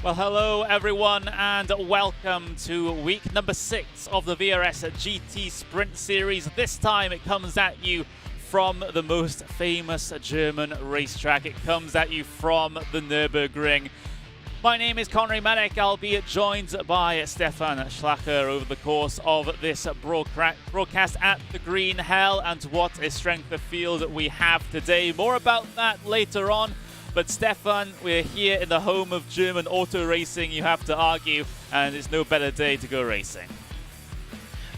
Well, hello everyone and welcome to week number 6 of the VRS GT Sprint Series. This time it comes at you from the most famous German racetrack. It comes at you from the Nürburgring. My name is Connery Manick. I'll be joined by Stefan Schlacher over the course of this broadcast at the Green Hell. And what a strength of field we have today. More about that later on. But Stefan, we're here in the home of German auto racing, you have to argue, and it's no better day to go racing.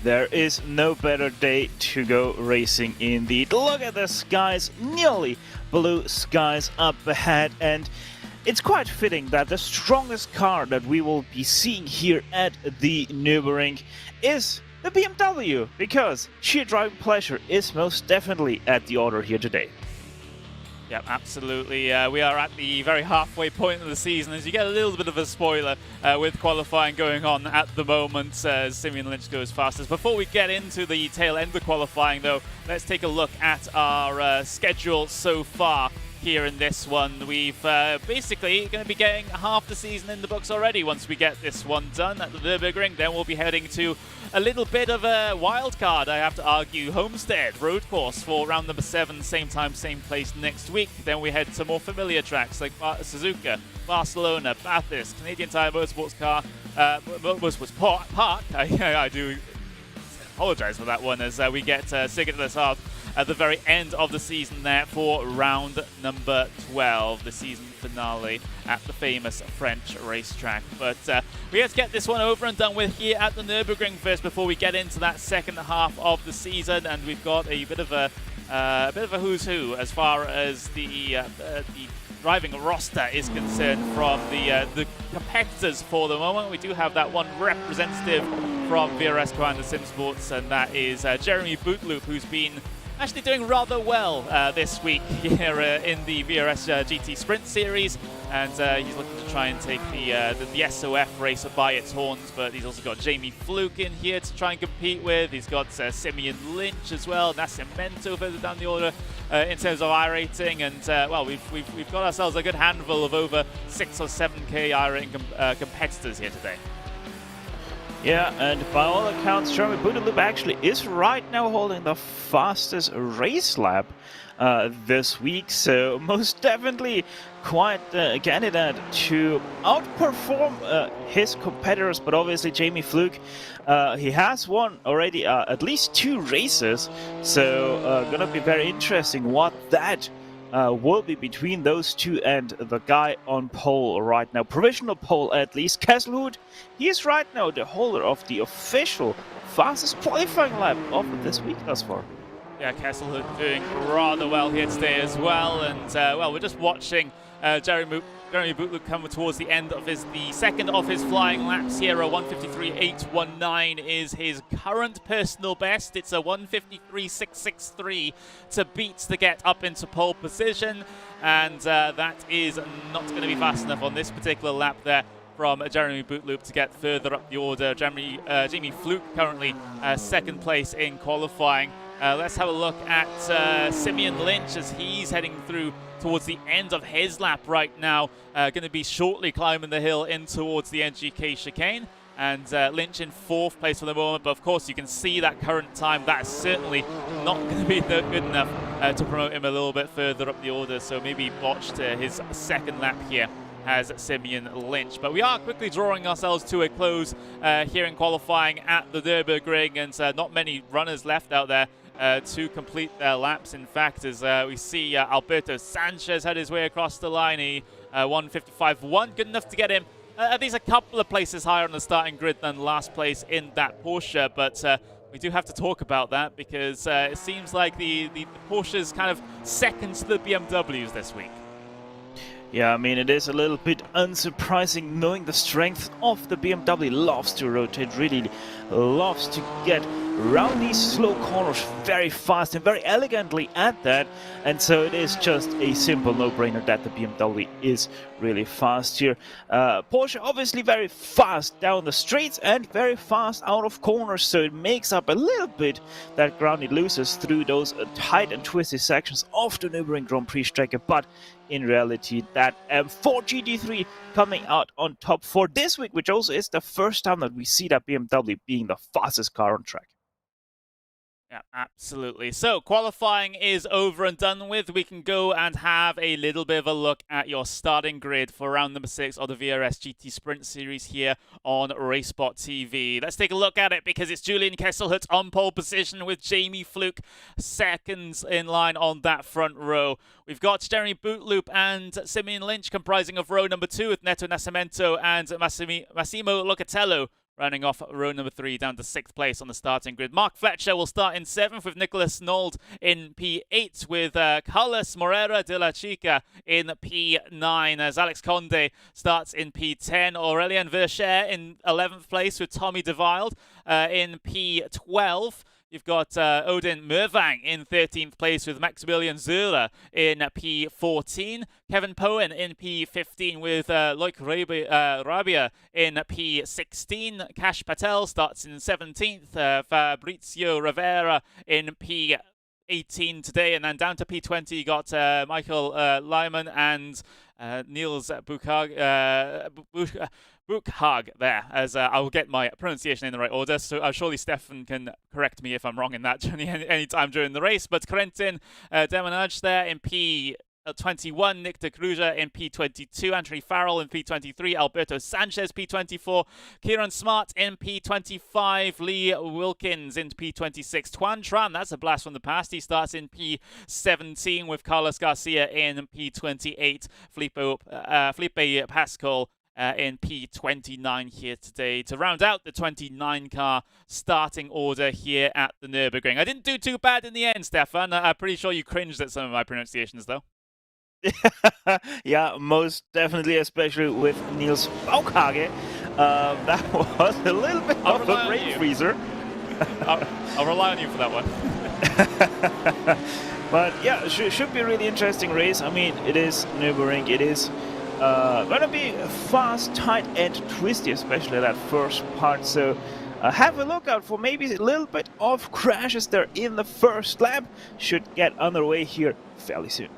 There is no better day to go racing indeed. Look at the skies, nearly blue skies up ahead, and it's quite fitting that the strongest car that we will be seeing here at the Nürburgring is the BMW, because sheer driving pleasure is most definitely at the order here today. Yep, absolutely. We are at the very halfway point of the season as you get a little bit of a spoiler with qualifying going on at the moment as Simeon Lynch goes fastest. Before we get into the tail end of qualifying though, let's take a look at our schedule so far here in this one. We've basically going to be getting half the season in the books already once we get this one done at the Nürburgring. Then we'll be heading to a little bit of a wild card, I have to argue, Homestead road course for round number 7, same time, same place next week. Then we head to more familiar tracks like Suzuka, Barcelona, Bathurst, Canadian Tire Motorsports Park. I do apologize for that one as we get Sigurd Lessard at the very end of the season there for round number 12, the season finale at the famous French racetrack. But we have to get this one over and done with here at the Nürburgring first before we get into that second half of the season, and we've got a bit of a who's who as far as the driving roster is concerned from the competitors for the moment. We do have that one representative from VRS Commander Sim Sports, and that is Jeremy Bootloop, who's been actually doing rather well this week here in the VRS GT Sprint Series, and he's looking to try and take the SOF race by its horns. But he's also got Jamie Fluke in here to try and compete with. He's got Simeon Lynch as well, Nascimento further down the order, in terms of iRacing, and well, we've got ourselves a good handful of over 6 or 7K iRacing competitors here today. Yeah, and by all accounts, Jeremy Bootloop actually is right now holding the fastest race lap this week, so most definitely quite a candidate to outperform his competitors. But obviously Jamie Fluke, he has won already at least 2 races, so gonna be very interesting what that will be between those two and the guy on pole right now. Provisional pole at least. Kesselhout, he is right now the holder of the official fastest qualifying lap of this week thus far. Yeah, Kesselhout doing rather well here today as well, and well, we're just watching Jeremy Bootloop come towards the end of the second of his flying laps here. A 1:53.819 is his current personal best. It's a 1:53.663 to beat to get up into pole position, and that is not going to be fast enough on this particular lap there from Jeremy Bootloop to get further up the order. Jamie Fluke currently second place in qualifying. Let's have a look at Simeon Lynch as he's heading through towards the end of his lap right now. Going to be shortly climbing the hill in towards the NGK chicane. And Lynch in 4th place for the moment. But of course, you can see that current time. That is certainly not going to be good enough to promote him a little bit further up the order. So maybe botched his second lap here as Simeon Lynch. But we are quickly drawing ourselves to a close here in qualifying at the Nürburgring. And not many runners left out there to complete their laps. In fact, as we see Alberto Sanchez had his way across the line, he 1:55.1, good enough to get him at least a couple of places higher on the starting grid than last place in that Porsche. But we do have to talk about that because it seems like the Porsche's kind of second to the BMWs this week. Yeah, I mean, it is a little bit unsurprising knowing the strength of the BMW. Loves to rotate, really loves to get around these slow corners very fast and very elegantly at that. And so it is just a simple no-brainer that the BMW is really fast here. Porsche obviously very fast down the straights and very fast out of corners, so it makes up a little bit that ground it loses through those tight and twisty sections of the Nürburgring Grand Prix Strecke. But in reality, that M4 GT3 coming out on top for this week, which also is the first time that we see that BMW being the fastest car on track. Yeah, absolutely. So qualifying is over and done with. We can go and have a little bit of a look at your starting grid for round number 6 of the VRS GT Sprint Series here on RaceSpotTV. Let's take a look at it because it's Julian Kesselhout on pole position with Jamie Fluke seconds in line on that front row. We've got Jeremy Bootloop and Simeon Lynch comprising of row number 2 with Neto Nascimento and Massimo Locatello running off row number 3 down to 6th place on the starting grid. Mark Fletcher will start in 7th with Nicholas Nold in P8 with Carlos Moreira de la Chica in P9 as Alex Conde starts in P10. Aurélien Vercher in 11th place with Tommy de Wilde in P12. You've got Odin Mervang in 13th place with Maximilian Zöller in P14. Kevin Poen in P15 with Loic Rabia in P16. Kash Patel starts in 17th. Fabrizio Rivera in P18 today. And then down to P20 you got Michael Lyman and Niels Buchhag there, as I will get my pronunciation in the right order, so surely Stefan can correct me if I'm wrong in that any time during the race. But Corentin Demanage there in P21, Nick de Kruger in P22, Anthony Farrell in P23, Alberto Sanchez P24, Kieran Smart in P25, Lee Wilkins in P26, Tuan Tran, that's a blast from the past, he starts in P17 with Carlos Garcia in P28, Felipe Pascal in P29 here today to round out the 29-car starting order here at the Nürburgring. I didn't do too bad in the end, Stefan. I'm pretty sure you cringed at some of my pronunciations, though. Yeah, most definitely, especially with Niels Buchhage. That was a little bit of a brain freezer. I'll rely on you for that one. But yeah, should be a really interesting race. I mean, it is Nürburgring. It is going to be fast, tight, and twisty, especially that first part. So have a look out for maybe a little bit of crashes there in the first lap. Should get underway here fairly soon.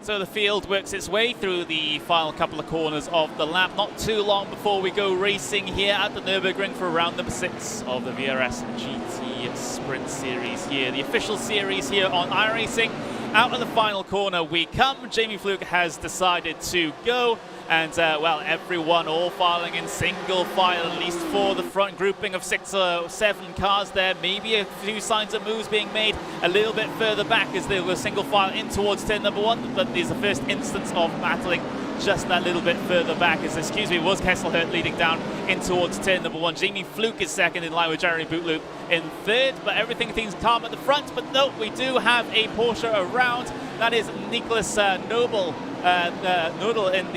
So the field works its way through the final couple of corners of the lap. Not too long before we go racing here at the Nürburgring for round number 6 of the VRS GT Sprint Series here. The official series here on iRacing. Out of the final corner we come. Jamie Fluke has decided to go. And, well, everyone all filing in single file, at least for the front grouping of 6 or 7 cars there. Maybe a few signs of moves being made a little bit further back as they will single file in towards turn number 1. But there's the first instance of battling just that little bit further back as, was Kesselhurt leading down in towards turn number 1. Jamie Fluke is second in line with Jeremy Bootloop in third, but everything seems calm at the front. But no, we do have a Porsche around. That is Nicholas Noodle in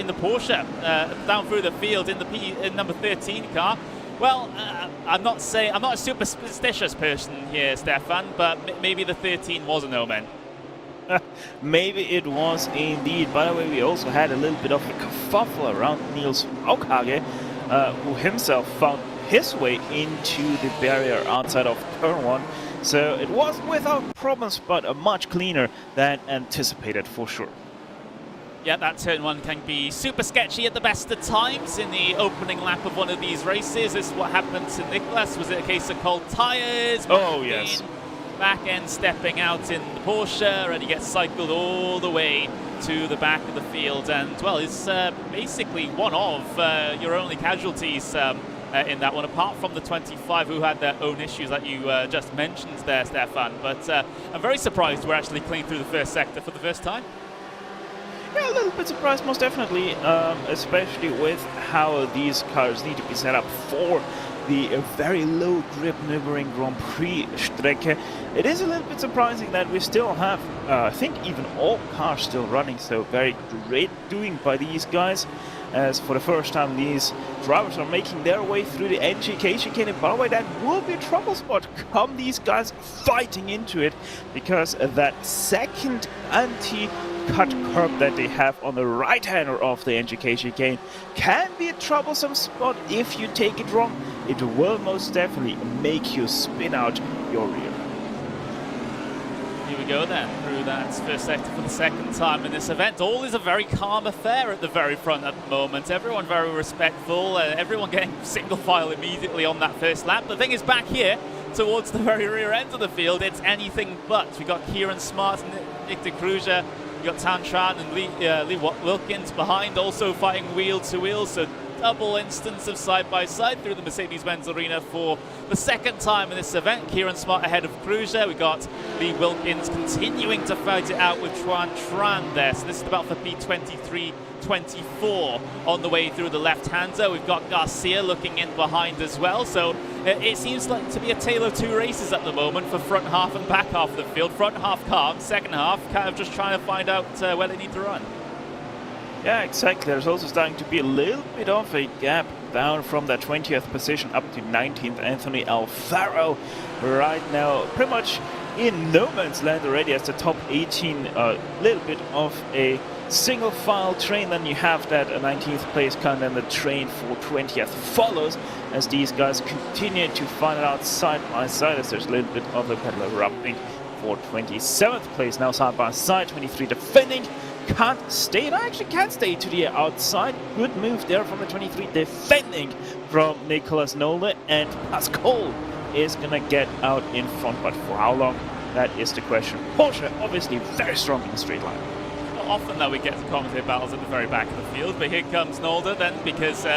the Porsche down through the field in number 13 car. Well, I'm not a super superstitious person here, Stefan, but maybe the 13 was an omen. Maybe it was indeed. By the way, we also had a little bit of a kerfuffle around Niels Aukage, who himself found his way into the barrier outside of turn 1. So it wasn't without problems, but much cleaner than anticipated for sure. Yeah, that turn 1 can be super sketchy at the best of times in the opening lap of one of these races. This is what happened to Nicholas. Was it a case of cold tyres? Oh, yes. Back end stepping out in the Porsche, and he gets cycled all the way to the back of the field. And, well, it's basically one of your only casualties in that one, apart from the 25 who had their own issues that you just mentioned there, Stefan. But I'm very surprised we're actually clean through the first sector for the first time. Yeah, a little bit surprised, most definitely, especially with how these cars need to be set up for the very low grip Nürburgring Grand Prix Strecke. It is a little bit surprising that we still have, I think, even all cars still running, so very great doing by these guys. As for the first time, these drivers are making their way through the NGK chicane. And by the way, that will be a trouble spot. Come these guys fighting into it, because that second anti-cut curb that they have on the right-hander of the NGK chicane can be a troublesome spot if you take it wrong. It will most definitely make you spin out your rear. Here we go then, through that first sector for the second time in this event. All is a very calm affair at the very front at the moment. Everyone very respectful, everyone getting single file immediately on that first lap. The thing is, back here, towards the very rear end of the field, it's anything but. We got Kieran Smart, Nick de Kruger, we got Tan Tran and Lee Wilkins behind, also fighting wheel to wheel. So double instance of side-by-side through the Mercedes-Benz Arena for the second time in this event. Kieran Smart ahead of Kruger. We got Lee Wilkins continuing to fight it out with Tran there. So this is about for P23-24 on the way through the left-hander. We've got Garcia looking in behind as well. So it seems like to be a tale of two races at the moment for front half and back half of the field. Front half calm, second half kind of just trying to find out where they need to run. Yeah, exactly. There's also starting to be a little bit of a gap down from that 20th position up to 19th. Anthony Alfaro right now pretty much in no man's land already as the top 18. A little bit of a single file train. Then you have that 19th place count, and the train for 20th follows as these guys continue to find it out side by side as there's a little bit of a pedal erupting for 27th place now side by side. 23 defending. Can't stay, no, actually can stay to the outside. Good move there from the 23 defending from Nicholas Nolle, and Pascal is gonna get out in front, but for how long, that is the question. Porsche obviously very strong in the straight line. Not often that we get to commentate battles at the very back of the field, but here comes Nolde then, because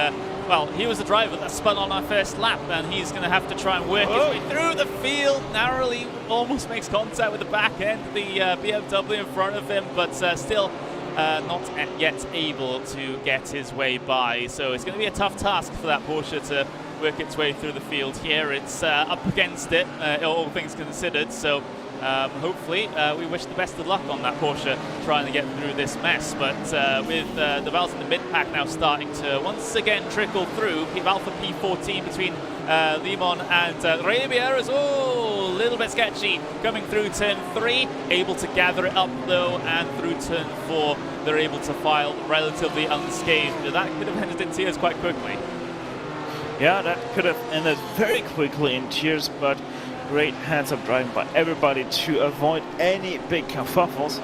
well, he was the driver that spun on our first lap, and he's going to have to try and work his way through the field. Narrowly almost makes contact with the back end of the BMW in front of him, but still not yet able to get his way by. So it's going to be a tough task for that Porsche to work its way through the field here. It's up against it, all things considered. So hopefully we wish the best of luck on that Porsche trying to get through this mess. But with the battles in the mid-pack now starting to once again trickle through, Alpha P14 between Limon and Rebier is a little bit sketchy coming through turn 3, able to gather it up though, and through turn 4 they're able to file relatively unscathed. That could have ended in tears quite quickly. Yeah, that could have ended very quickly in tears, but great hands-up driving by everybody to avoid any big kerfuffles.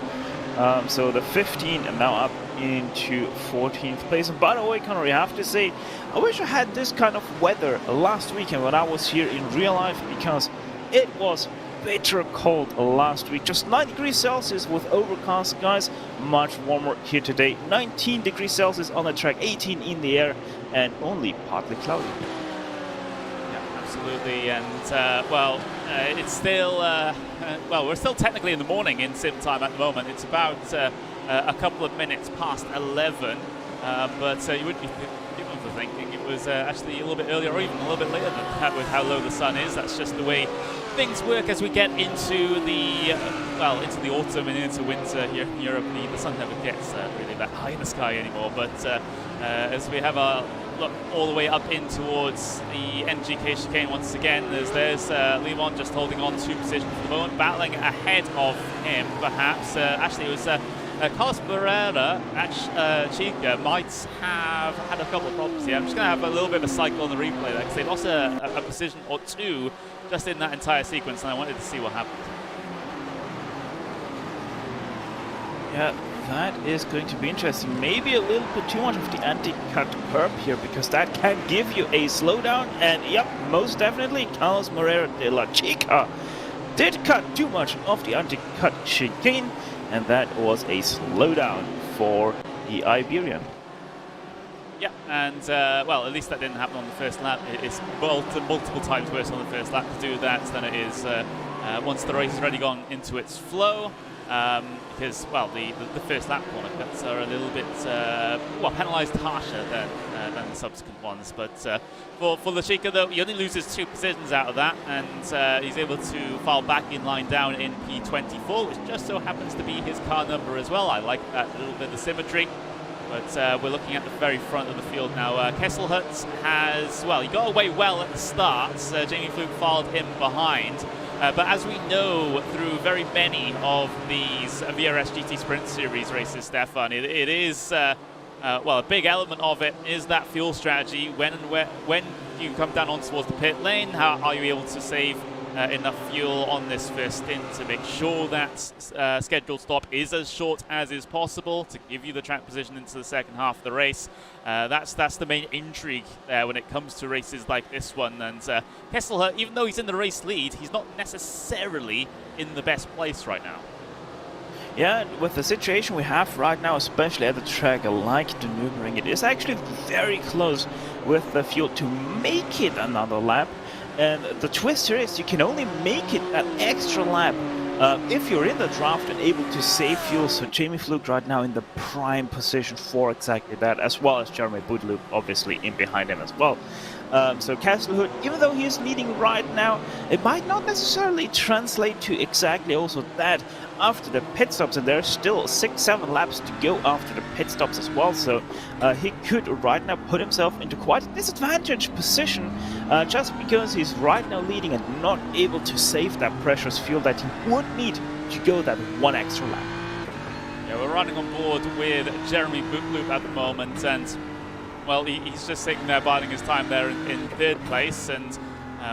So the 15 and now up into 14th place. And by the way, Connor, I have to say, I wish I had this kind of weather last weekend when I was here in real life, because it was bitter cold last week. Just 9 degrees Celsius with overcast skies. Much warmer here today. 19 degrees Celsius on the track, 18 in the air, and only partly cloudy. Absolutely, and well, it's still well, we're still technically in the morning in sim time at the moment. It's about a couple of minutes past 11, but you wouldn't be given for thinking it was actually a little bit earlier or even a little bit later than that with how low the sun is. That's just the way things work as we get into the well, into the autumn and into winter here in Europe. The sun never gets really that high in the sky anymore, but as we have a look all the way up in towards the NGK chicane once again. There's Limon just holding on to position for the moment, battling ahead of him perhaps. Actually, it was Carlos Barrera Chica might have had a couple of problems here. I'm just going to have a little bit of a cycle on the replay there because they lost a position or two just in that entire sequence, and I wanted to see what happened. Yeah, that is going to be interesting. Maybe a little bit too much of the anti-cut curb here, because that can give you a slowdown. And yep, most definitely, Carlos Moreira de la Chica did cut too much of the anti-cut chicane, and that was a slowdown for the Iberian. Yeah, and well, at least that didn't happen on the first lap. It's multiple times worse on the first lap to do that than it is once the race has already gone into its flow. Because, well, the first lap corner cuts are a little bit, well, penalised harsher than the subsequent ones. But for Lachica, though, he only loses 2 positions out of that, and he's able to file back in line down in P24, which just so happens to be his car number as well. I like that little bit of symmetry. But we're looking at the very front of the field now. Kesselhut has, well, he got away well at the start. Jamie Fluke followed him behind. But as we know through very many of these VRS GT Sprint Series races, Stefan, it is, well, a big element of it is that fuel strategy. When you come down on towards the pit lane, how are you able to save enough fuel on this first stint to make sure that scheduled stop is as short as is possible to give you the track position into the second half of the race. That's the main intrigue when it comes to races like this one. And Kesselhut, even though he's in the race lead, he's not necessarily in the best place right now. Yeah, with the situation we have right now, especially at the track like the Nürburgring, it is actually very close with the fuel to make it another lap. And the twist here is you can only make it that extra lap if you're in the draft and able to save fuel. So Jamie Fluke right now in the prime position for exactly that, as well as Jeremy Boudloup obviously in behind him as well. So Kesselhut, even though he is leading right now, it might not necessarily translate to exactly also that after the pit stops, and there's still 6-7 laps to go after the pit stops as well. So he could right now put himself into quite a disadvantaged position just because he's right now leading and not able to save that precious fuel that he would need to go that 1 extra lap. Yeah, we're running on board with Jeremy Boudloup at the moment, and well, he's just sitting there biding his time there in 3rd place, and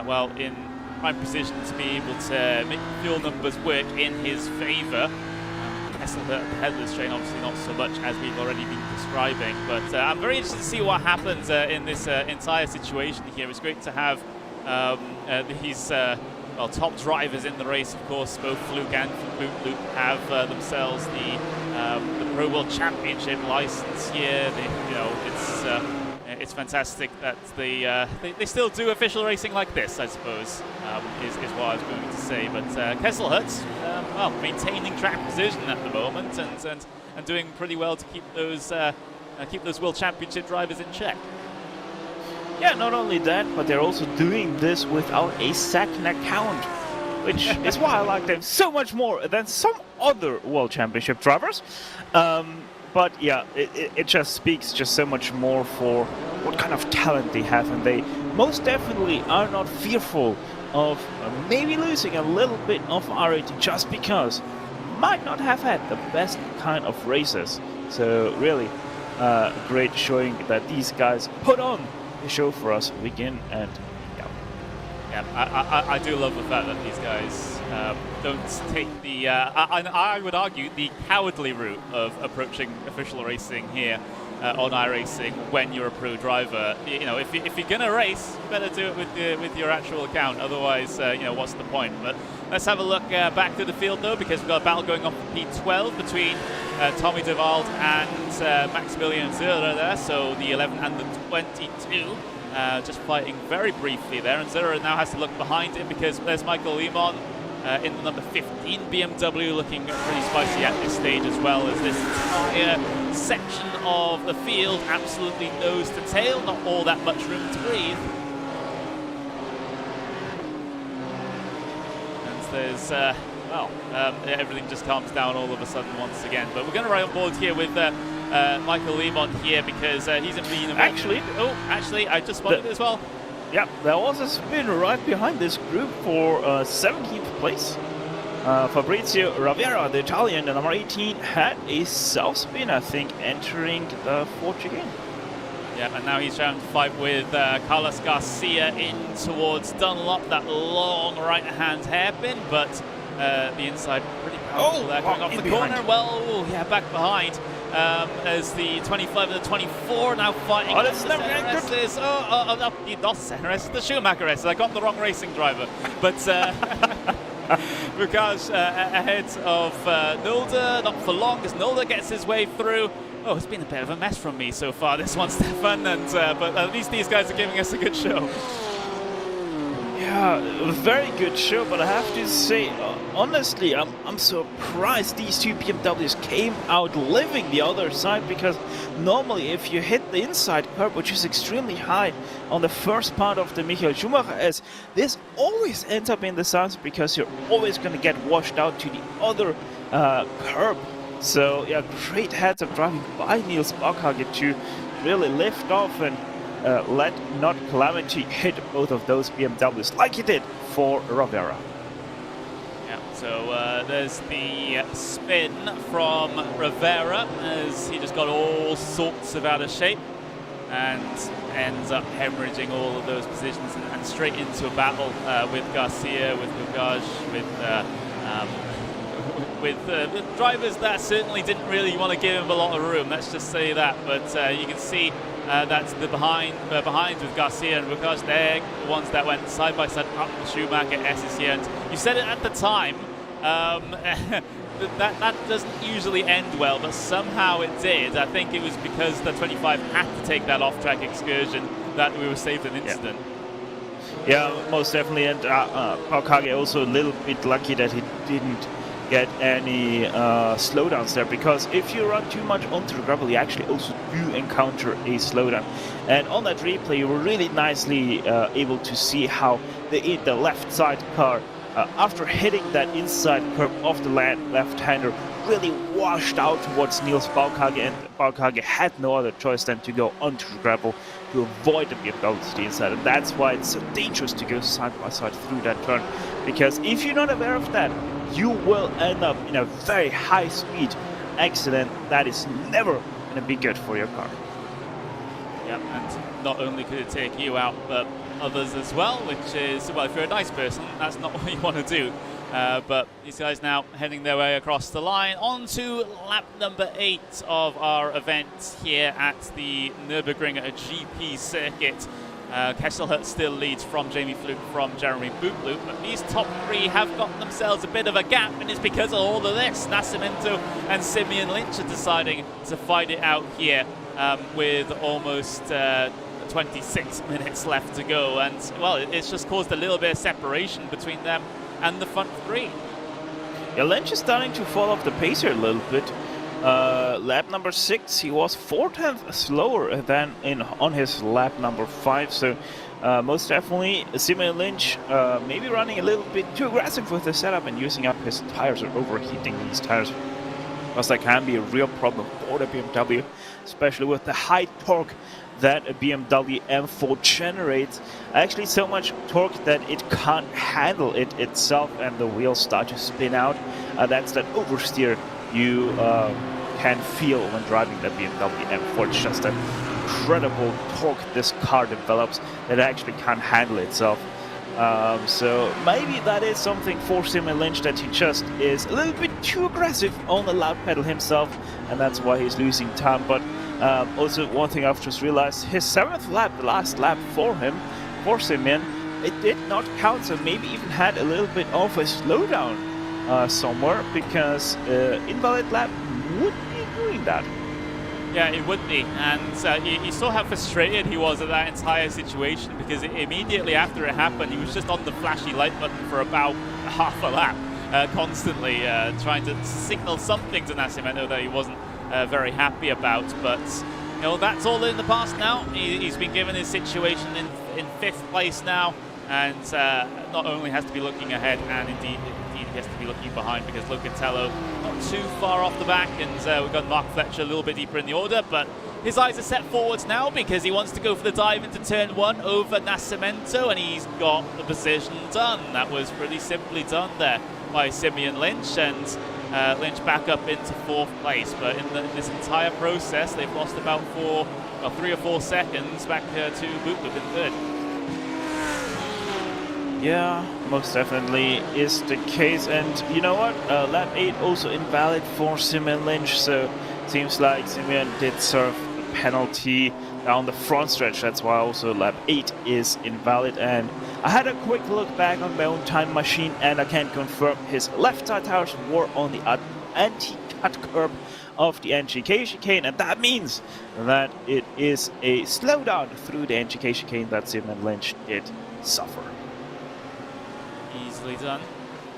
well, in prime position to be able to make fuel numbers work in his favour. Kesselhut, the headless train, obviously not so much as we've already been describing, but I'm very interested to see what happens in this entire situation here. It's great to have these well, top drivers in the race, of course. Both Fluke and Boudloup have themselves the Pro World Championship license here. You know, it's fantastic that they still do official racing like this, I suppose, is what I was going to say. But Kesselhut, well, maintaining track position at the moment and doing pretty well to keep those World Championship drivers in check. Yeah, not only that, but they're also doing this without a second account, which is why I like them so much more than some other World Championship drivers. But yeah, it just speaks just so much more for what kind of talent they have, and they most definitely are not fearful of maybe losing a little bit of R80 just because might not have had the best kind of races. So really great showing that these guys put on show for us week in and Yeah, I do love the fact that these guys don't take the, I would argue, the cowardly route of approaching official racing here on iRacing when you're a pro driver. You know, if you're going to race, you better do it with your actual account. Otherwise, you know, what's the point? But let's have a look back to the field, though, because we've got a battle going on for P12 between Tommy de Wald and Maximilian Zürer there. So the 11 and the 22. Just fighting very briefly there, and Zürer now has to look behind him because there's Michael Lemon in the number 15 BMW, looking pretty spicy at this stage, as well as this entire section of the field absolutely nose to tail, not all that much room to breathe. And there's, everything just calms down all of a sudden once again. But we're going to ride on board here with Michael Lemon here because he's in the... Actually, I just spotted it as well. Yeah, there was a spin right behind this group for 17th place. Fabrizio Ravera, the Italian, the number 18, had a south spin, I think, entering the 4th chicane. Yeah, and now he's trying to fight with Carlos Garcia in towards Dunlop, that long right-hand hairpin, but the inside pretty powerful there, coming off the corner. Well, yeah, back behind. As the 25 and the 24 now fighting. Oh, that's never the Schumacher S. I got the wrong racing driver. But Bukaj ahead of Nulde, not for long as Nulde gets his way through. Oh, it's been a bit of a mess from me so far, this one, Stefan, and but at least these guys are giving us a good show. Yeah, a very good show, but I have to say, honestly, I'm surprised these two BMWs came out living the other side, because normally if you hit the inside curb, which is extremely high on the first part of the Michael Schumacher S, this always ends up in the sides because you're always going to get washed out to the other curb. So yeah, great heads up driving by Niels Baukhage to really lift off and let not Calamity hit both of those BMWs like he did for Ravera. Yeah, so there's the spin from Ravera as he just got all sorts of out of shape and ends up hemorrhaging all of those positions and straight into a battle with Garcia, with Bukaj, with drivers that certainly didn't really want to give him a lot of room, let's just say that. But you can see that's the behind with Garcia and Bukaj. They're the ones that went side by side up the Schumacher S's here. And you said it at the time, that doesn't usually end well, but somehow it did. I think it was because the 25 had to take that off-track excursion that we were saved an incident. Yeah, most definitely. And Baukhage also a little bit lucky that he didn't get any slowdowns there, because if you run too much onto the gravel, you actually also do encounter a slowdown. And on that replay, you were really nicely able to see how the left side car, after hitting that inside curb of the left-hander, really washed out towards Niels Baukhage, and Baukhage had no other choice than to go onto the gravel to avoid the BMW to the inside. And that's why it's so dangerous to go side by side through that turn, because if you're not aware of that, you will end up in a very high speed accident that is never going to be good for your car. Yeah, and not only could it take you out, but others as well, which is, well, if you're a nice person, that's not what you want to do. But these guys now heading their way across the line onto lap number 8 of our event here at the Nürburgring GP circuit. Kesselhut still leads from Jamie Fluke, from Jeremy Bootloop, but these top three have gotten themselves a bit of a gap, and it's because of all of this. Nascimento and Simeon Lynch are deciding to fight it out here with almost 26 minutes left to go, and well, it's just caused a little bit of separation between them and the front three. Yeah, Lynch is starting to fall off the pace here a little bit. Lap number 6, he was 4/10 slower than on his lap number 5, so most definitely Simeon Lynch maybe running a little bit too aggressive with the setup and using up his tires or overheating these tires, because that can be a real problem for the BMW, especially with the high torque that a BMW M4 generates. Actually so much torque that it can't handle it itself, and the wheels start to spin out. That's that oversteer you can feel when driving the BMW M4. It's just a incredible torque this car develops that it actually can't handle itself. So maybe that is something for Simeon Lynch, that he just is a little bit too aggressive on the loud pedal himself, and that's why he's losing time. But also one thing I've just realized, his 7th lap, the last lap for him, for Simeon, it did not count, so maybe even had a little bit of a slowdown somewhere, because invalid lap would be doing that. Yeah, it would be, and you saw how frustrated he was at that entire situation, because immediately after it happened, he was just on the flashy light button for about half a lap, constantly trying to signal something to Nascimento that he wasn't very happy about. But you know, that's all in the past now. He's been given his situation in 5th place now, and not only has to be looking ahead, and indeed he has to be looking behind, because Locatello not too far off the back, and we've got Mark Fletcher a little bit deeper in the order, but his eyes are set forwards now because he wants to go for the dive into turn 1 over Nascimento, and he's got the position done. That was pretty simply done there by Simeon Lynch, and Lynch back up into 4th place. But in this entire process, they've lost about 3 or 4 seconds back to Bootloop in 3rd. Yeah, most definitely is the case. And you know what? Lap 8 also invalid for Simeon Lynch, so seems like Simeon did serve a penalty down the front stretch. That's why also lap 8 is invalid. And I had a quick look back on my own time machine, and I can confirm his left side tires were on the anti-cut curb of the NGK chicane, and that means that it is a slowdown through the NGK chicane that Simeon Lynch did suffer. Easily done,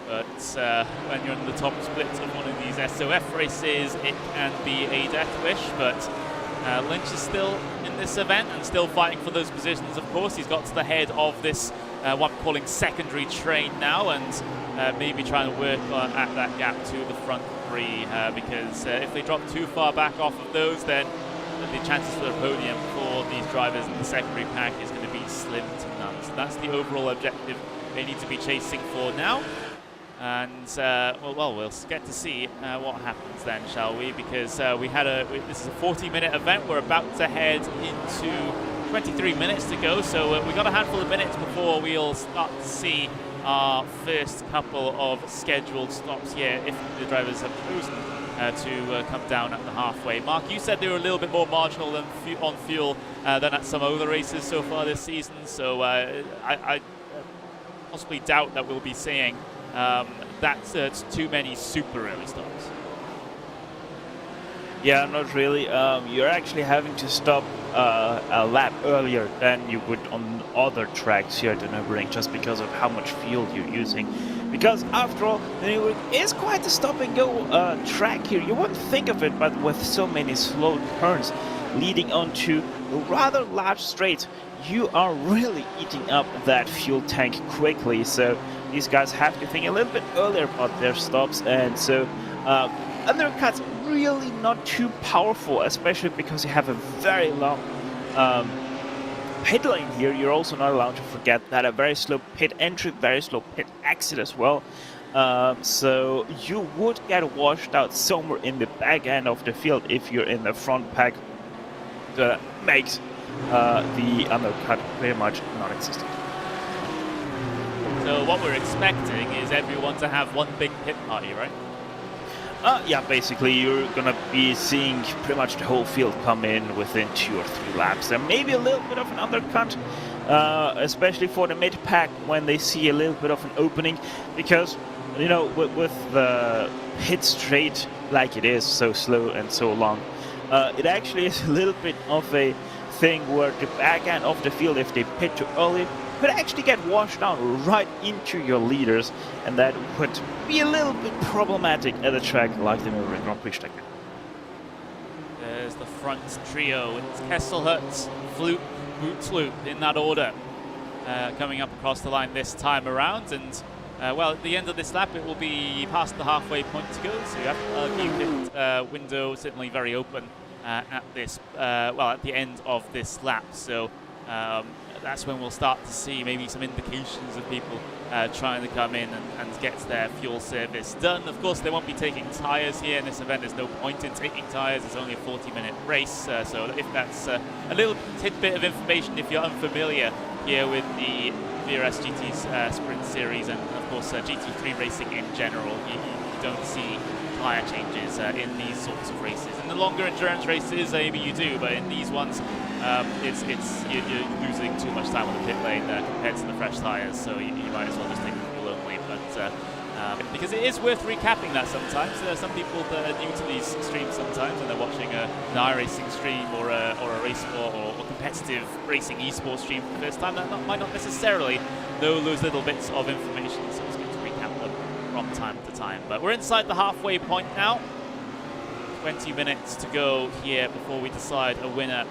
but when you're in the top split of one of these SOF races, it can be a death wish. But Lynch is still in this event and still fighting for those positions. Of course, he's got to the head of this what I'm calling secondary train now, and maybe trying to work at that gap to the front 3, because if they drop too far back off of those, then the chances for the podium for these drivers in the secondary pack is going to be slim to none. So that's the overall objective they need to be chasing for now. And well, we'll get to see what happens then, shall we? Because this is a 40-minute event. We're about to head into 23 minutes to go, so we've got a handful of minutes before we'll start to see our first couple of scheduled stops here, if the drivers have chosen to come down at the halfway mark. You said they were a little bit more marginal than on fuel than at some other races so far this season, so I possibly doubt that we'll be seeing that's too many super early stops. Yeah, not really. You're actually having to stop a lap earlier than you would on other tracks here at the Nürburgring, just because of how much fuel you're using. Because after all, the Nürburgring is quite a stop-and-go track here. You wouldn't think of it, but with so many slow turns leading onto a rather large straight, you are really eating up that fuel tank quickly. So these guys have to think a little bit earlier about their stops, and so undercuts really not too powerful, especially because you have a very long pit lane here. You're also not allowed to forget that a very slow pit entry, very slow pit exit as well. So you would get washed out somewhere in the back end of the field if you're in the front pack. That makes the undercut pretty much non-existent. So what we're expecting is everyone to have one big pit party, right? Yeah, basically you're gonna be seeing pretty much the whole field come in within 2 or 3 laps. There may be a little bit of an undercut, especially for the mid-pack when they see a little bit of an opening, because, you know, with the pit straight like it is, so slow and so long, it actually is a little bit of a thing where the back end of the field, if they pit too early, could actually get washed down right into your leaders, and that would be a little bit problematic at a track like the Nürburgring Grand Prix track. There's the front trio. It's Kesselhut, Fluke, Bootloop in that order, coming up across the line this time around. And well, at the end of this lap, it will be past the halfway point to go, so you have to keep it window certainly very open at this at the end of this lap. So that's when we'll start to see maybe some indications of people trying to come in and get their fuel service done. Of course, they won't be taking tyres here in this event. There's no point in taking tyres. It's only a 40-minute race. So if that's a little tidbit of information, if you're unfamiliar here with the VRS GT Sprint Series and, of course, GT3 racing in general, you don't see tyre changes in these sorts of races. In the longer endurance races, maybe you do, but in these ones, you're losing too much time on the pit lane compared to the fresh tyres, so you might as well just take the fuel only. But because it is worth recapping that sometimes. There are some people that are new to these streams sometimes, and they're watching an iRacing stream or a RaceSport or competitive racing esports stream for the first time. That might not necessarily know those little bits of information, so it's good to recap them from time to time. But we're inside the halfway point now. 20 minutes to go here before we decide a winner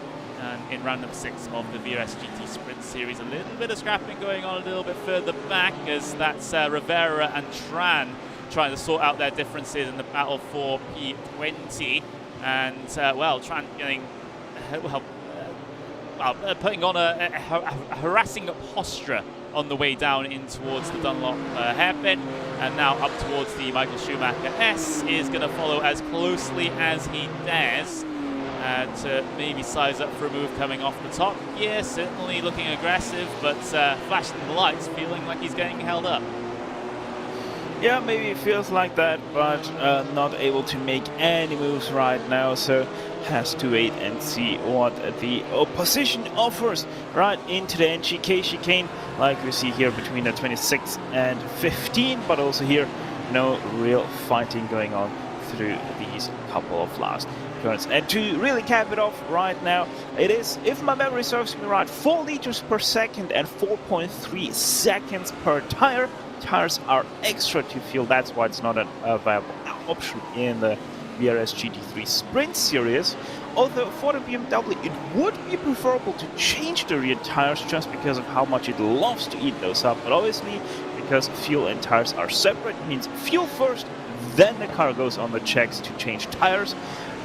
in round number 6 of the VRS GT Sprint Series. A little bit of scrapping going on a little bit further back, as that's Rivera and Tran trying to sort out their differences in the battle for P20. And, well, Tran getting, putting on a harassing posture on the way down in towards the Dunlop hairpin, and now up towards the Michael Schumacher S. Is going to follow as closely as he dares to maybe size up for a move coming off the top. Yeah, certainly looking aggressive, but flashing the lights, feeling like he's getting held up. Yeah, maybe it feels like that, but not able to make any moves right now, so has to wait and see what the opposition offers right into the NGK chicane, like we see here between the 26 and 15, but also here no real fighting going on through these couple of last turns. And to really cap it off right now, it is, if my memory serves me right, 4 liters per second and 4.3 seconds per tire. Tires are extra to fuel, that's why it's not a viable option in the VRS GT3 Sprint Series. Although for the BMW it would be preferable to change the rear tires just because of how much it loves to eat those up, but obviously because fuel and tires are separate, it means fuel first, then the car goes on the checks to change tires,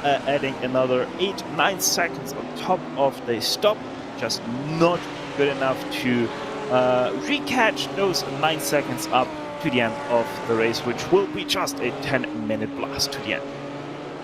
adding another 8-9 seconds on top of the stop, just not good enough to recatch those 9 seconds up to the end of the race, which will be just a 10-minute blast to the end.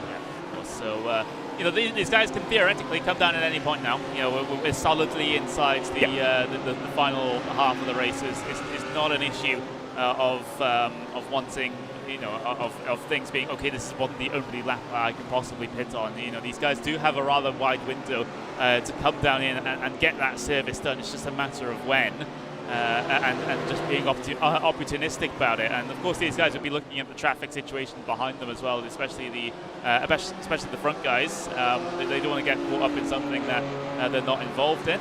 Yeah, so you know, these guys can theoretically come down at any point now. You know, we're solidly inside the final half of the race. Is not an issue of wanting, you know, of things being okay. This is the only lap I can possibly pit on. You know, these guys do have a rather wide window to come down in and get that service done. It's just a matter of when. And just being opportunistic about it. And of course, these guys would be looking at the traffic situation behind them as well, especially the front guys. They don't want to get caught up in something that they're not involved in.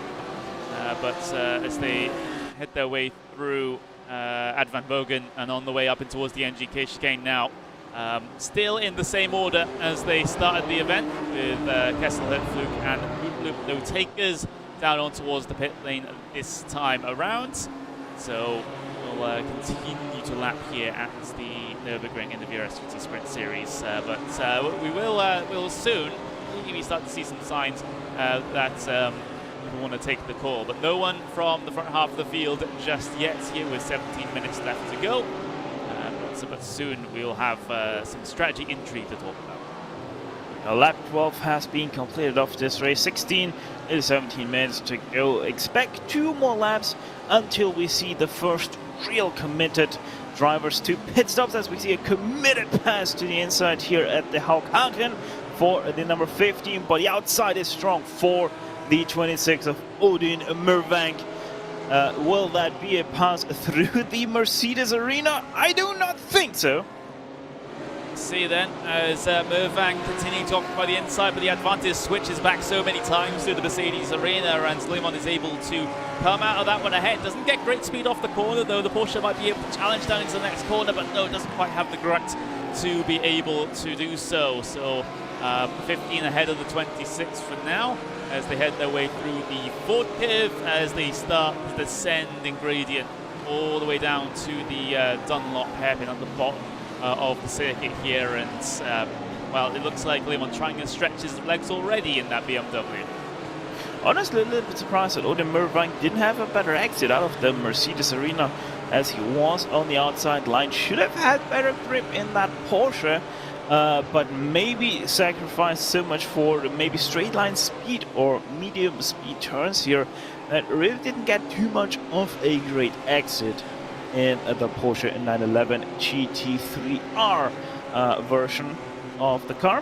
But as they head their way through Ad Van Bogen and on the way up and towards the NGK chicane now, still in the same order as they started the event, with Kessel, Fluke and Loop no takers down on towards the pit lane this time around. So we'll continue to lap here at the Nürburgring in the VRS GT Sprint Series. But we'll soon maybe start to see some signs that people want to take the call. But no one from the front half of the field just yet here with 17 minutes left to go. But soon we'll have some strategy intrigue to talk about. Lap 12 has been completed of this race. 16 is 17 minutes to go. Expect 2 more laps until we see the first real committed drivers to pit stops, as we see a committed pass to the inside here at the Haukhaken for the number 15, but the outside is strong for the 26 of Odin Mervank. Will that be a pass through the Mercedes arena? I do not think so. See then, as Mervank continuing to occupy the inside, but the advantage switches back so many times through the Mercedes arena, and Slimon is able to come out of that one ahead. Doesn't get great speed off the corner, though the Porsche might be able to challenge down into the next corner, but no, doesn't quite have the grunt to be able to do so. So 15 ahead of the 26 for now, as they head their way through the Ford curve, as they start to descend in gradient all the way down to the Dunlop hairpin at the bottom of the circuit here. And well, it looks like Lemon trying to stretch his legs already in that BMW. honestly a little bit surprised that Odin Nürburgring didn't have a better exit out of the Mercedes arena, as he was on the outside line. Should have had better grip in that Porsche, but maybe sacrificed so much for maybe straight line speed or medium speed turns here that really didn't get too much of a great exit in the Porsche 911 GT3R version of the car.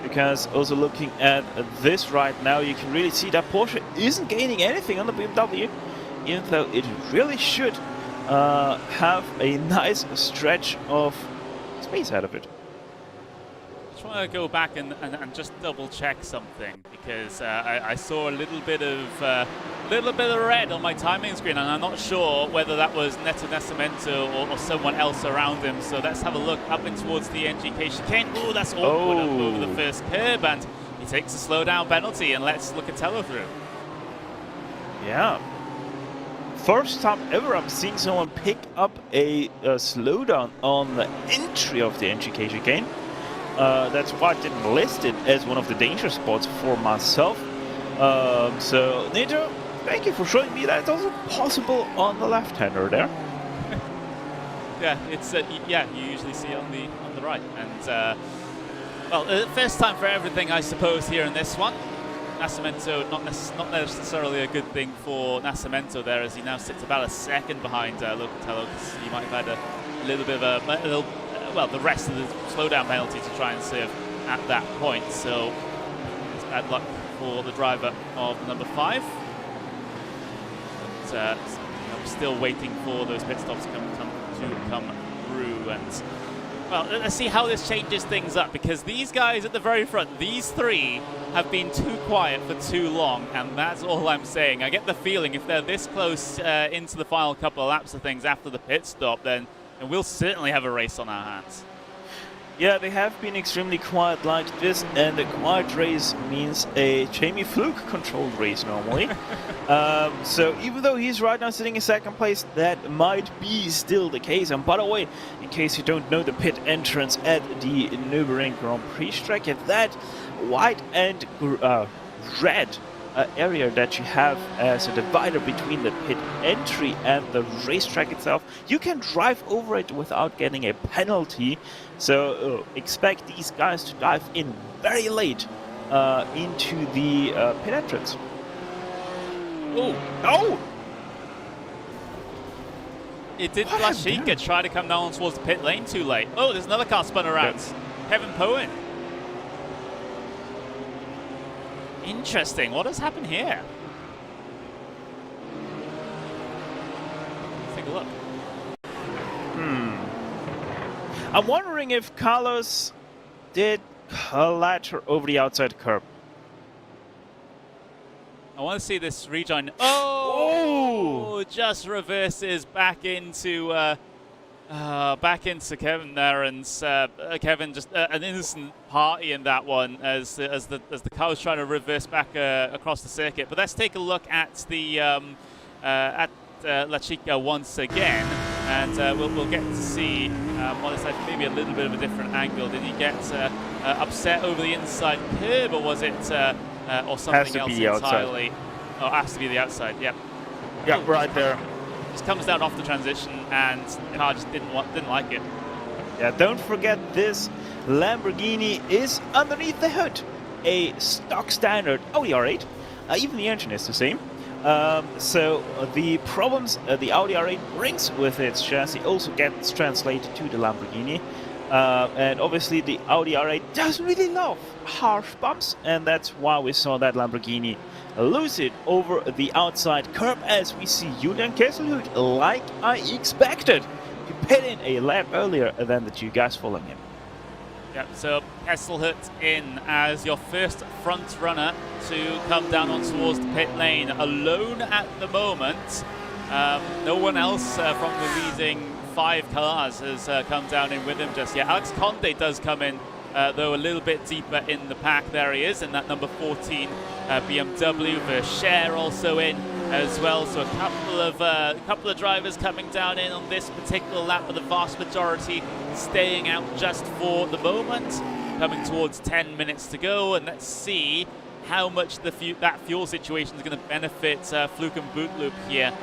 Because also looking at this right now, you can really see that Porsche isn't gaining anything on the BMW, even though it really should have a nice stretch of space out of it. I just want to go back and just double check something, because I saw a little bit of red on my timing screen, and I'm not sure whether that was Neto Nascimento or someone else around him. So let's have a look up in towards the NGK chicane. Oh, that's awkward up over the first curb, and he takes a slowdown penalty and lets Locatello through. Yeah. First time ever I'm seeing someone pick up a slowdown on the entry of the NGK chicane. That's why I didn't list it as one of the danger spots for myself. So Neto, thank you for showing me that it's also possible on the left-hander there. Yeah, it's yeah, you usually see it on the right, and well, first time for everything, I suppose, here in this one. Nascimento, not necessarily a good thing for Nascimento there, as he now sits about a second behind Locatello, because he might have had a little bit of well, the rest of the slowdown penalty to try and serve at that point. So it's bad luck for the driver of the number 5. But I'm still waiting for those pit stops to come through. And well, let's see how this changes things up, because these guys at the very front, these 3, have been too quiet for too long, and that's all I'm saying. I get the feeling if they're this close into the final couple of laps of things after the pit stop, then we'll certainly have a race on our hands. Yeah, they have been extremely quiet like this, and a quiet race means a Jamie Fluke controlled race normally. So even though he's right now sitting in second place, that might be still the case. And by the way, in case you don't know the pit entrance at the Nürburgring Grand Prix track, at that white and red area that you have as a divider between the pit entry and the racetrack itself, you can drive over it without getting a penalty. So expect these guys to dive in very late into the pit entrance. Oh! It did Blasika try to come down towards the pit lane too late. Oh, there's another car spun around. Yep. Kevin Poen. Interesting. What has happened here? Let's take a look. I'm wondering if Carlos did clatter over the outside curb. I want to see this rejoin. Oh! Just reverses back into Kevin there, and Kevin just an innocent party in that one as the car was trying to reverse back across the circuit. But let's take a look at the La Chica once again, and we'll get to see on this side maybe a little bit of a different angle. Did he get upset over the inside curb, or was it or something else entirely? Oh, it has to be the outside. Yep. Yeah, right there. Just comes down off the transition, and the car just didn't like it. Yeah, don't forget this Lamborghini is underneath the hood a stock standard Audi R8. Even the engine is the same. So the problems the Audi R8 brings with its chassis also gets translated to the Lamborghini. And obviously the Audi R8 doesn't really love harsh bumps, and that's why we saw that Lamborghini lose it over the outside curb, as we see Julian Kesselhut, like I expected, to pit in a lap earlier than the 2 guys following him. Yep, so Kesselhut in as your first front runner to come down on towards the pit lane, alone at the moment. No one else from the leading 5 cars has come down in with him just yet. Alex Conde does come in, though a little bit deeper in the pack. There he is in that number 14 BMW. Verscher also in as well. So a couple of drivers coming down in on this particular lap, but the vast majority staying out just for the moment. Coming towards 10 minutes to go, and let's see how much that fuel situation is going to benefit Fluke and Bootloop here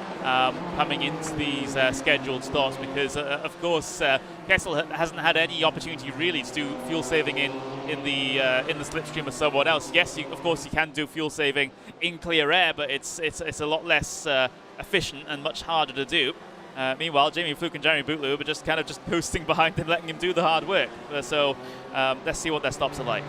coming into these scheduled stops, because of course Kessel hasn't had any opportunity really to do fuel saving in the slipstream with someone else. Yes, of course you can do fuel saving in clear air, but it's a lot less efficient and much harder to do. Meanwhile, Jamie Fluke and Jeremy Bootloop are just kind of coasting behind him, letting him do the hard work. So let's see what their stops are like.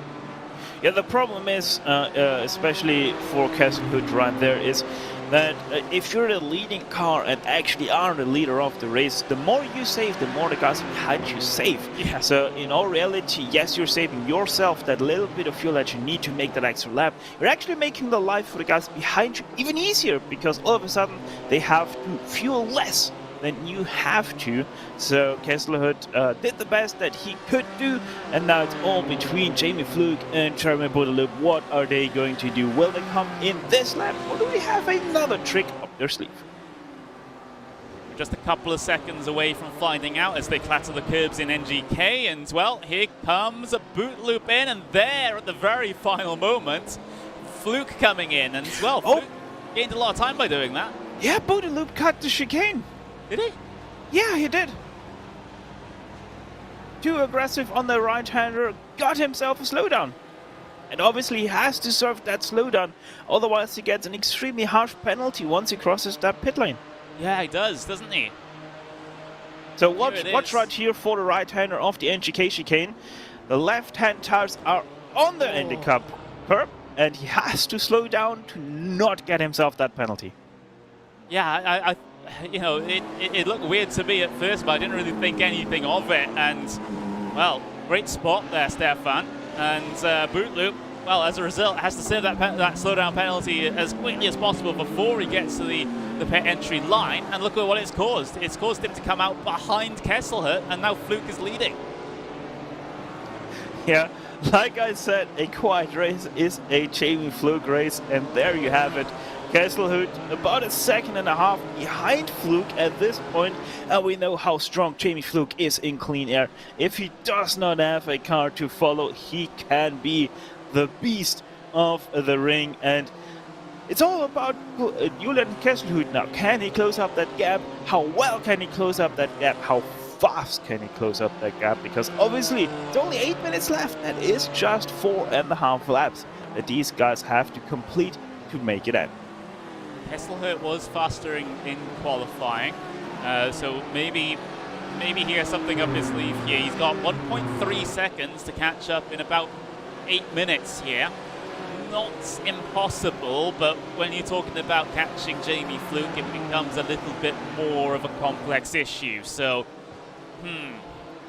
Yeah, the problem is, especially for Kesselhood right there, is that if you're the leading car and actually are the leader of the race, the more you save, the more the guys behind you save. Yeah. So in all reality, yes, you're saving yourself that little bit of fuel that you need to make that extra lap. You're actually making the life for the guys behind you even easier, because all of a sudden they have to fuel less than you have to. So Kesselhood did the best that he could do, and now it's all between Jamie Fluke and Jeremy Bootloop. What are they going to do? Will they come in this lap, or do we have another trick up their sleeve? Just a couple of seconds away from finding out as they clatter the curbs in NGK, and well, here comes a Bootloop in, and there at the very final moment, Fluke coming in, and well, Fluke gained a lot of time by doing that. Yeah, Bootloop cut the chicane. Did he? Yeah, he did. Too aggressive on the right-hander, got himself a slowdown. And obviously he has to serve that slowdown, otherwise he gets an extremely harsh penalty once he crosses that pit lane. Yeah, he does, doesn't he? So watch right here for the right-hander of the NGK chicane. The left-hand tires are on the handicap curb, and he has to slow down to not get himself that penalty. Yeah, you know, it looked weird to me at first, but I didn't really think anything of it. And, well, great spot there, Stefan. And Bootloop, well, as a result, has to save that slowdown penalty as quickly as possible before he gets to the pit entry line. And look at what it's caused. It's caused him to come out behind Kesselhout, and now Fluke is leading. Yeah, like I said, a quiet race is a Jamie Fluke race, and there you have it. Kesselhout about a second and a half behind Fluke at this point, and we know how strong Jamie Fluke is in clean air. If he does not have a car to follow, he can be the beast of the ring, and it's all about Julian Kesselhout now. Can he close up that gap? How well can he close up that gap? How fast can he close up that gap? Because obviously it's only 8 minutes left. That is just 4.5 laps that these guys have to complete to make it end. Kesselhout was faster in qualifying, so maybe he has something up his sleeve here. He's got 1.3 seconds to catch up in about 8 minutes here. Not impossible, but when you're talking about catching Jamie Fluke, it becomes a little bit more of a complex issue. So,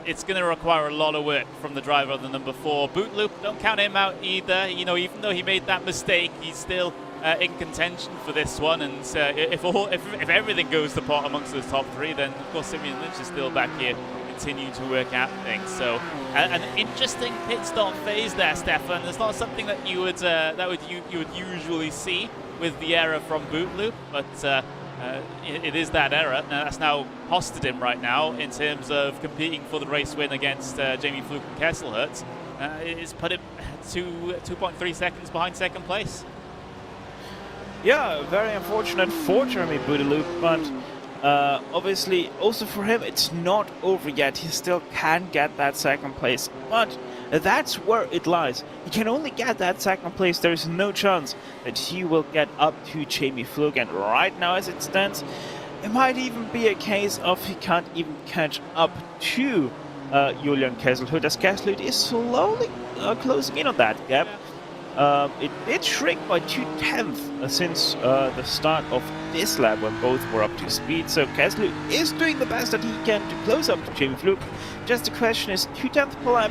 it's going to require a lot of work from the driver of the number 4. Bootloop, don't count him out either. You know, even though he made that mistake, he's still in contention for this one. And if everything goes to pot amongst those top 3, then of course Simeon Lynch is still back here, continuing to work out things. So an interesting pit stop phase there, Stefan. It's not something that you would usually see with the error from Bootloop, but it is that error that's now costed him right now in terms of competing for the race win against Jamie Fluke and Kesselhout. It's put him 2.3 seconds behind second place. Yeah, very unfortunate for Jeremy Bootloop, but obviously also for him it's not over yet. He still can get that second place, but that's where it lies. He can only get that second place. There is no chance that he will get up to Jamie Fluke, and right now as it stands, it might even be a case of he can't even catch up to Julian Kesselhout, as Kesselhout is slowly closing in on that gap. It did shrink by 0.2 since the start of this lap when both were up to speed, so Kesselhout is doing the best that he can to close up to Jamie Fluke. Just the question is, 0.2 per lap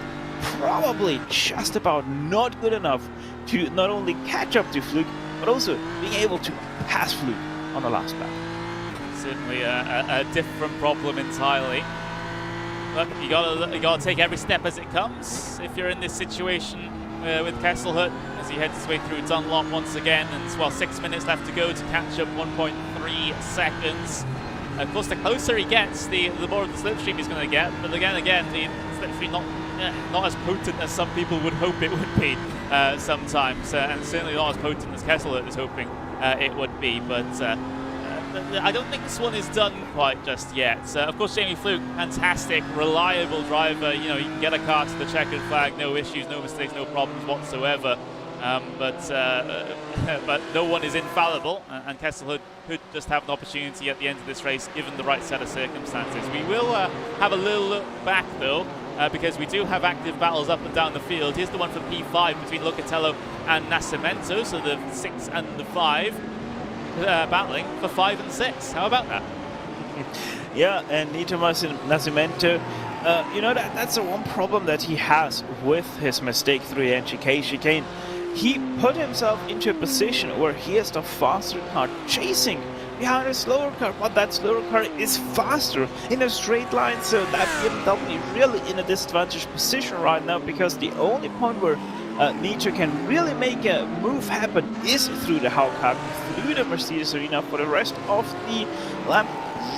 probably just about not good enough to not only catch up to Fluke, but also being able to pass Fluke on the last lap. Certainly a different problem entirely. But you gotta take every step as it comes if you're in this situation with Kesselhout as he heads his way through Dunlop once again, and well, 6 minutes left to go to catch up 1.3 seconds. Of course, the closer he gets, the more of the slipstream he's going to get. But again, the slipstream not as potent as some people would hope it would be. sometimes, and certainly not as potent as Kesselhout is hoping it would be. But I don't think this one is done quite just yet. Of course, Jamie Fluke, fantastic, reliable driver. You know, you can get a car to the checkered flag, no issues, no mistakes, no problems whatsoever. But no one is infallible, and Kesselhout could just have an opportunity at the end of this race, given the right set of circumstances. We will have a little look back, though, because we do have active battles up and down the field. Here's the one for P5 between Locatello and Nascimento, so the 6 and the 5 battling for 5 and 6. How about that? Yeah, and Nito Nascimento, you know, that's the one problem that he has with his mistake 3 NGK chicane. He put himself into a position where he is the faster car chasing behind a slower car, but that slower car is faster in a straight line, so that BMW really in a disadvantaged position right now, because the only point where Nito can really make a move happen is through the Hellcat, through the Mercedes arena. For the rest of the lap,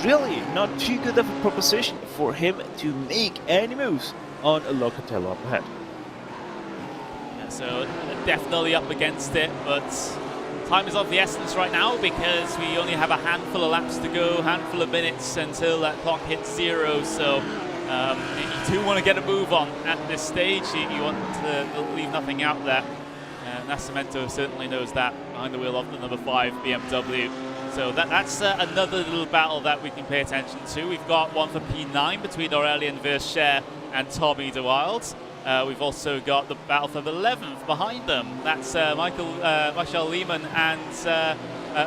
really not too good of a proposition for him to make any moves on a Locatello up ahead. So definitely up against it, but time is of the essence right now because we only have a handful of laps to go, handful of minutes until that clock hits 0. So you do want to get a move on at this stage. You want to leave nothing out there. Nascimento certainly knows that behind the wheel of the number 5 BMW. So that's another little battle that we can pay attention to. We've got one for P9 between Aurélien Verscher and Tommy De Wilde. We've also got the battle for the 11th behind them. That's Michael Lehmann and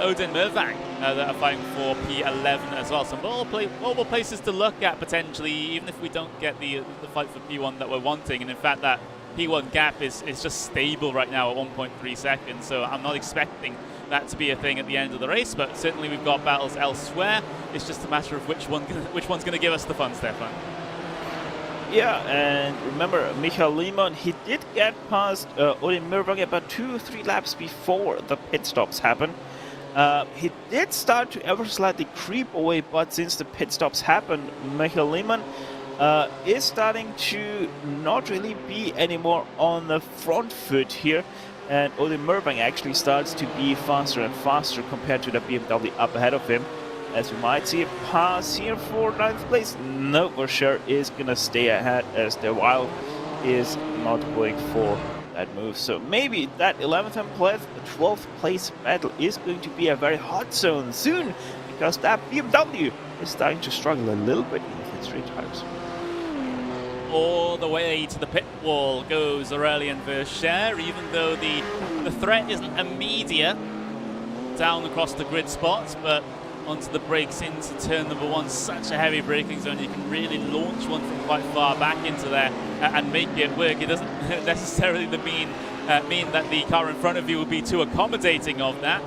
Odin Mervang that are fighting for P11 as well. So multiple places to look at potentially, even if we don't get the fight for P1 that we're wanting. And in fact, that P1 gap is just stable right now at 1.3 seconds. So I'm not expecting that to be a thing at the end of the race. But certainly we've got battles elsewhere. It's just a matter of which one's going to give us the fun, Stefan. Yeah, and remember, Michael Lehmann, he did get past Odin Mervang about 2-3 laps before the pit stops happened. He did start to ever slightly creep away, but since the pit stops happened, Michael Lehmann is starting to not really be anymore on the front foot here. And Odin Mervang actually starts to be faster and faster compared to the BMW up ahead of him. As we might see a pass here for 9th place. No, Verscher is going to stay ahead as the Wild is not going for that move. So maybe that 11th and 12th place battle is going to be a very hot zone soon, because that BMW is starting to struggle a little bit with its straight tires. All the way to the pit wall goes Aurélien Verscher, even though the threat isn't immediate down across the grid spots, but onto the brakes into turn number 1, such a heavy braking zone, you can really launch one from quite far back into there and make it work. It doesn't necessarily mean that the car in front of you will be too accommodating of that.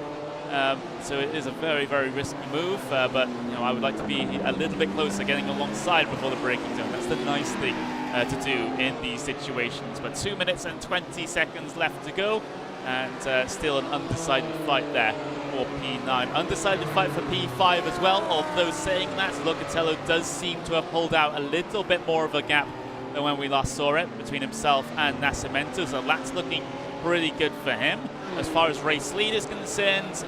So it is a very, very risky move, but you know, I would like to be a little bit closer, getting alongside before the braking zone. That's the nice thing to do in these situations. But 2 minutes and 20 seconds left to go, and still an undecided fight there for P9. Undecided fight for P5 as well, although saying that, Locatello does seem to have pulled out a little bit more of a gap than when we last saw it between himself and Nascimento, so that's looking pretty good for him. As far as race lead is concerned,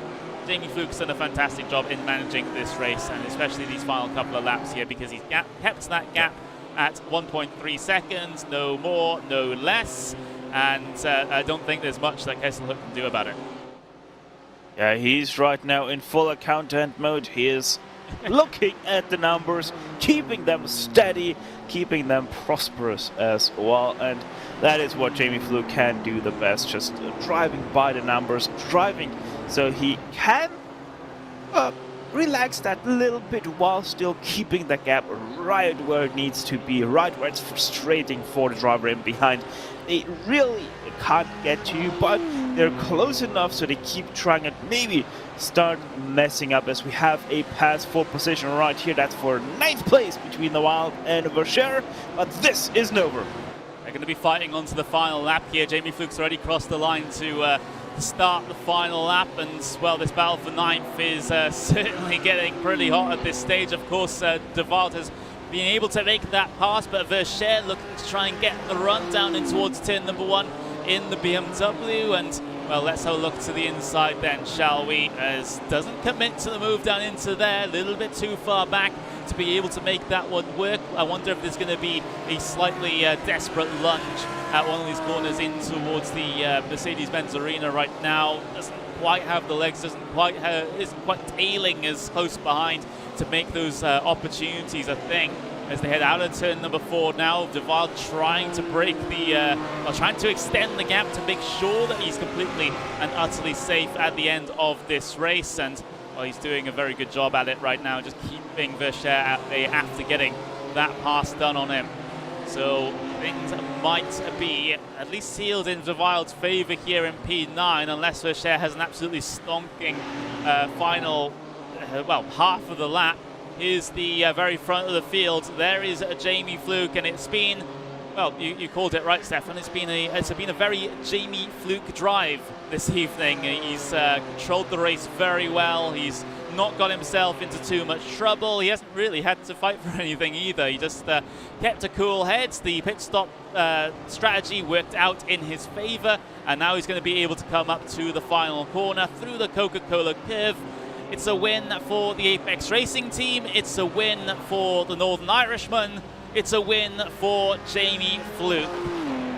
Jamie Fluke's done a fantastic job in managing this race, and especially these final couple of laps here, because he's kept that gap at 1.3 seconds, no more, no less, and I don't think there's much that Kesselhout can do about it. Yeah, he's right now in full accountant mode. He is looking at the numbers, keeping them steady, keeping them prosperous as well, and that is what Jamie Fluke can do the best, just driving by the numbers, driving so he can relax that little bit while still keeping the gap right where it needs to be, right where it's frustrating for the driver in behind. They really can't get to you, but they're close enough so they keep trying and maybe start messing up, as we have a pass for position right here. That's for 9th place between the Wild and Verscher, but this isn't over. They're going to be fighting onto the final lap here. Jamie Fluke's already crossed the line to start the final lap, and well, this battle for 9th is certainly getting pretty hot at this stage. Of course, De Wilde has been able to make that pass, but Verscher looking to try and get the run down in towards turn number 1 in the BMW, and well, let's have a look to the inside then, shall we? As doesn't commit to the move down into there, a little bit too far back to be able to make that one work. I wonder if there's going to be a slightly desperate lunge at one of these corners in towards the Mercedes-Benz arena right now. Doesn't quite have the legs, isn't quite tailing as close behind to make those opportunities, I think. As they head out of turn number 4 now, De Waal trying to break the, trying to extend the gap to make sure that he's completely and utterly safe at the end of this race. And well, he's doing a very good job at it right now, just keeping Verscher out there after getting that pass done on him. So things might be at least sealed in De Waal's favour here in P9, unless Verscher has an absolutely stonking final, half of the lap. Here's the very front of the field. There is Jamie Fluke, and it's been, well, you called it right, Stefan. It's been a very Jamie Fluke drive this evening. He's controlled the race very well. He's not got himself into too much trouble. He hasn't really had to fight for anything either. He just kept a cool head. The pit stop strategy worked out in his favour, and now he's going to be able to come up to the final corner through the Coca-Cola curve. It's a win for the Apex Racing team. It's a win for the Northern Irishman. It's a win for Jamie Fluke.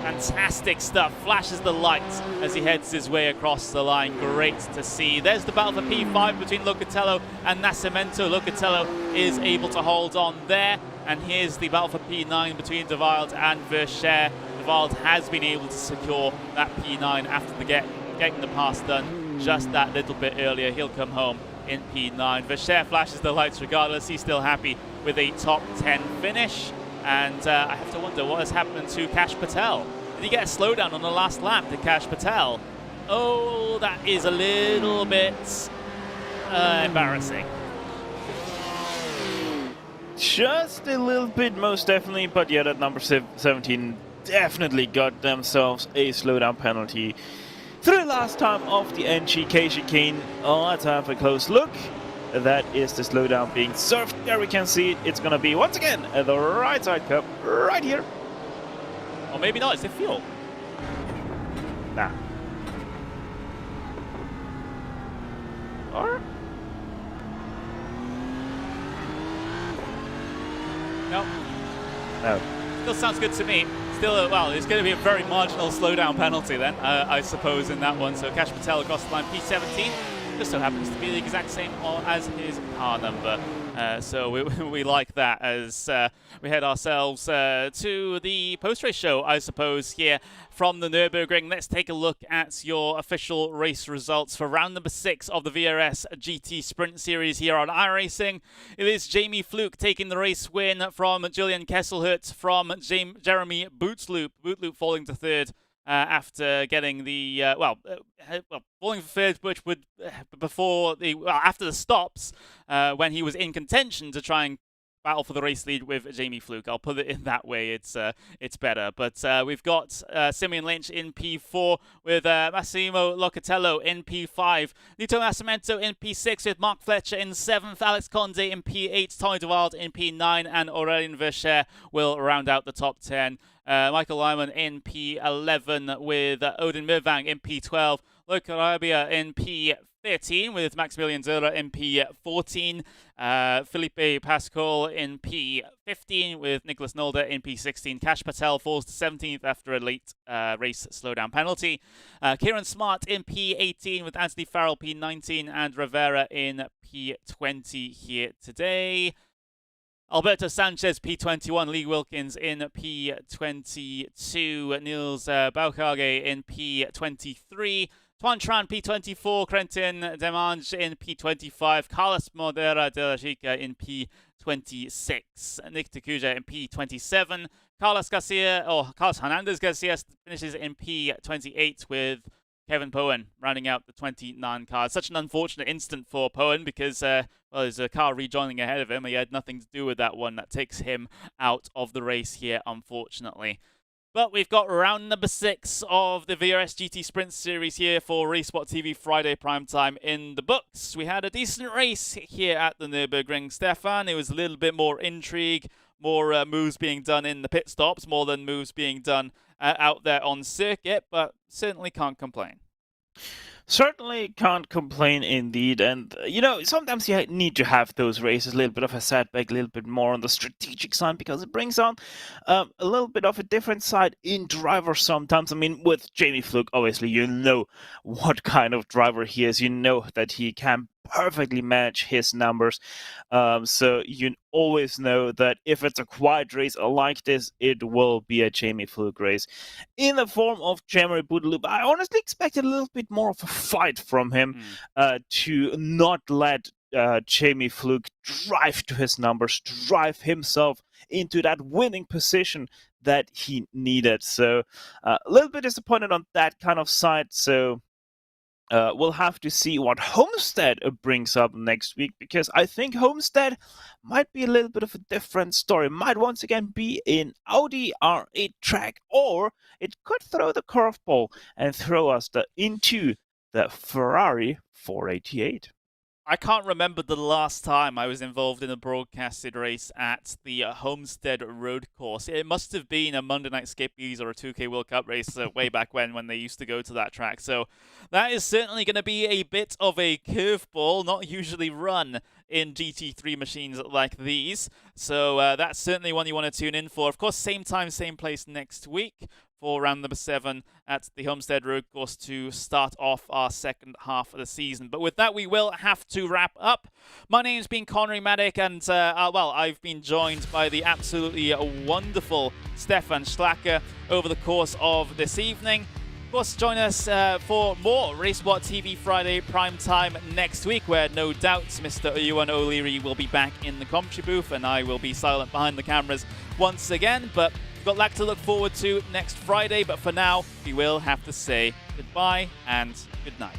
Fantastic stuff. Flashes the lights as he heads his way across the line. Great to see. There's the battle for P5 between Locatello and Nascimento. Locatello is able to hold on there. And here's the battle for P9 between De Waal and Verscher. De Waal has been able to secure that P9 after getting the pass done just that little bit earlier. He'll come home in P9. Verscher flashes the lights regardless. He's still happy with a top 10 finish. And I have to wonder what has happened to Kash Patel. Did he get a slowdown on the last lap, did Kash Patel? Oh, that is a little bit embarrassing. Just a little bit, most definitely, but yeah, that number 17 definitely got themselves a slowdown penalty. Through the last time of the NGK chicane, let's have a close look. That is the slowdown being served. There we can see it. It's going to be, once again, at the right side cup, right here. Or maybe not, it's the fuel. Nah. Or? No. No. Still sounds good to me. Still, well, it's going to be a very marginal slowdown penalty then, I suppose, in that one. So Kash Patel across the line, P17. Just so happens to be the exact same as his car number. So we like that as we head ourselves to the post-race show, I suppose, here from the Nürburgring. Let's take a look at your official race results for round number 6 of the VRS GT Sprint Series here on iRacing. It is Jamie Fluke taking the race win from Julian Kesselhut from Jeremy Bootloop. Bootloop falling to 3rd. After getting the falling for 3rd, which would after the stops when he was in contention to try and battle for the race lead with Jamie Fluke. I'll put it in that way. It's better. But we've got Simeon Lynch in P4 with Massimo Locatello in P5, Nito Nascimento in P6 with Mark Fletcher in 7th, Alex Conde in P8, Tony De Waal in P9, and Aurélien Verscher will round out the top 10. Michael Lyman in P11 with Odin Mirvang in P12, Luke Arabia in P13 with Maximilian Zöller in P14, Felipe Pascal in P15 with Nicholas Nolde in P16. Kash Patel falls to 17th after a late race slowdown penalty. Kieran Smart in P18 with Anthony Farrell P19 and Rivera in P20 here today. Alberto Sanchez, P21, Lee Wilkins in P22, Niels Baukhage in P23, Tuan Tran P24, Quentin Demange in P25, Carlos Modera de la Chica in P26, Nick Takuja in P27, Carlos Hernandez Garcia finishes in P28 with Kevin Poen rounding out the 29 cars. Such an unfortunate instant for Poen because there's a car rejoining ahead of him. He had nothing to do with that one. That takes him out of the race here, unfortunately. But we've got round number 6 of the VRS GT Sprint Series here for RaceSpotTV Friday primetime in the books. We had a decent race here at the Nürburgring, Stefan. It was a little bit more intrigue, more moves being done in the pit stops, more than moves being done out there on circuit, but certainly can't complain. Certainly can't complain indeed. And, sometimes you need to have those races, a little bit of a setback, a little bit more on the strategic side, because it brings on a little bit of a different side in drivers sometimes. I mean, with Jamie Fluke, obviously, you know what kind of driver he is. You know that he can perfectly match his numbers. So you always know that if it's a quiet race like this, it will be a Jamie Fluke race. In the form of Jeremy Boudeloup, I honestly expected a little bit more of a fight from him to not let Jamie Fluke drive to his numbers, drive himself into that winning position that he needed. So a little bit disappointed on that kind of side. So we'll have to see what Homestead brings up next week, because I think Homestead might be a little bit of a different story. Might once again be in Audi R8 track, or it could throw the curveball and throw us into the Ferrari 488. I can't remember the last time I was involved in a broadcasted race at the Homestead Road Course. It must have been a Monday Night Skippies or a 2K World Cup race way back when they used to go to that track. So that is certainly going to be a bit of a curveball, not usually run in GT3 machines like these. So that's certainly one you want to tune in for. Of course, same time, same place next week for round number 7 at the Homestead Road Course to start off our second half of the season. But with that, we will have to wrap up. My name's been Connery Maddock, and I've been joined by the absolutely wonderful Stefan Schlacker over the course of this evening. Of course, join us for more RaceSpotTV Friday prime time next week, where no doubt Mr. Ewan O'Leary will be back in the commentary booth, and I will be silent behind the cameras once again. But we've got that to look forward to next Friday. But for now, we will have to say goodbye and good night.